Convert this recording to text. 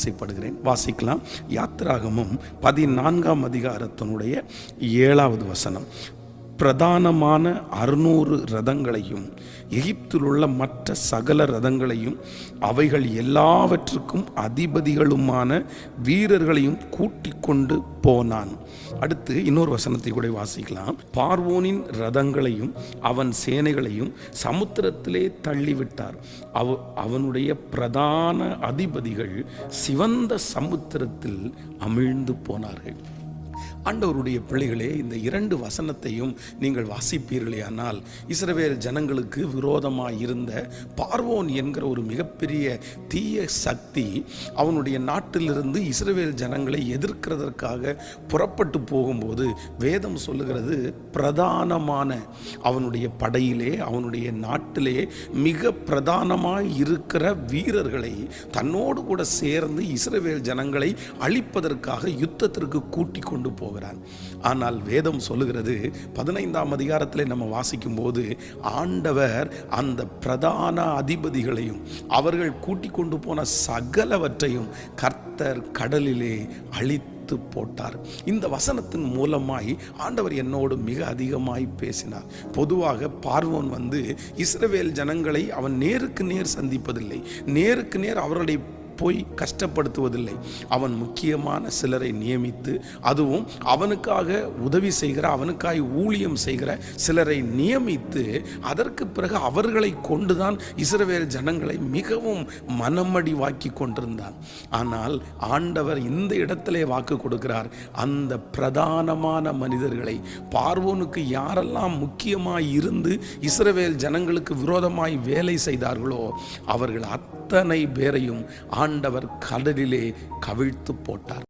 ஆசைப்படுகிறேன். வாசிக்கலாம். யாத்திராகமம் 14ஆம் அதிகாரத்தினுடைய 7வது வசனம். பிரதானமான 600 ரதங்களையும் எகிப்தில் உள்ள மற்ற சகல ரதங்களையும் அவைகள் எல்லாவற்றுக்கும் அதிபதிகளுமான வீரர்களையும் கூட்டிக் கொண்டு போனான். அடுத்து இன்னொரு வசனத்தை கூட வாசிக்கலாம். பார்வோனின் ரதங்களையும் அவன் சேனைகளையும் சமுத்திரத்திலே தள்ளிவிட்டார். அவனுடைய பிரதான அதிபதிகள் சிவந்த சமுத்திரத்தில் அமிழ்ந்து போனார்கள். ஆண்டவருடைய பிள்ளைகளே, இந்த 2 வசனத்தையும் நீங்கள் வாசிப்பீர்களே ஆனால், இஸ்ரவேல் ஜனங்களுக்கு விரோதமாக இருந்த பார்வோன் என்கிற ஒரு மிகப்பெரிய தீய சக்தி அவனுடைய நாட்டிலிருந்து இஸ்ரவேல் ஜனங்களை எதிர்க்கிறதற்காக புறப்பட்டு போகும்போது வேதம் சொல்லுகிறது, பிரதானமான அவனுடைய படையிலே அவனுடைய நாட்டிலே மிக பிரதானமாக இருக்கிற வீரர்களை தன்னோடு கூட சேர்ந்து இஸ்ரவேல் ஜனங்களை அழிப்பதற்காக யுத்தத்திற்கு கூட்டி கொண்டு போகிறான். ஆனால் வேதம் சொல்லுகிறது, 15ஆம் அதிகாரத்திலே நம்ம வாசிக்கும் போது, ஆண்டவர் அந்த பிரதான அதிபதிகளையும் அவர்கள் கூட்டிக் கொண்டு போன சகலவற்றையும் கர்த்தர் கடலிலே அழித்து போட்டார். இந்த வசனத்தின் மூலமாய் ஆண்டவர் என்னோடு மிக அதிகமாய் பேசினார். பொதுவாக பார்வோன் இஸ்ரவேல் ஜனங்களை அவன் நேருக்கு நேர் சந்திப்பதில்லை, நேருக்கு நேர் அவர்களை போய் கஷ்டப்படுத்துவதில்லை. அவன் முக்கியமான சிலரை நியமித்து, அதுவும் அவனுக்காக உதவி செய்கிற, அவனுக்காக ஊழியம் செய்கிற சிலரை நியமித்து, அதற்கு பிறகு அவர்களை கொண்டுதான் இஸ்ரவேல் ஜனங்களை மிகவும் மனமடிவாக்கி கொண்டிருந்தான். ஆனால் ஆண்டவர் இந்த இடத்திலே வாக்கு கொடுக்கிறார், அந்த பிரதானமான மனிதர்களை, பார்வோனுக்கு யாரெல்லாம் முக்கியமாய் இருந்து இஸ்ரவேல் ஜனங்களுக்கு விரோதமாய் வேலை செய்தார்களோ அவர்கள் அத்தனை பேரையும் ஆண்டவர் கடலிலே கவிழ்த்து போட்டார்.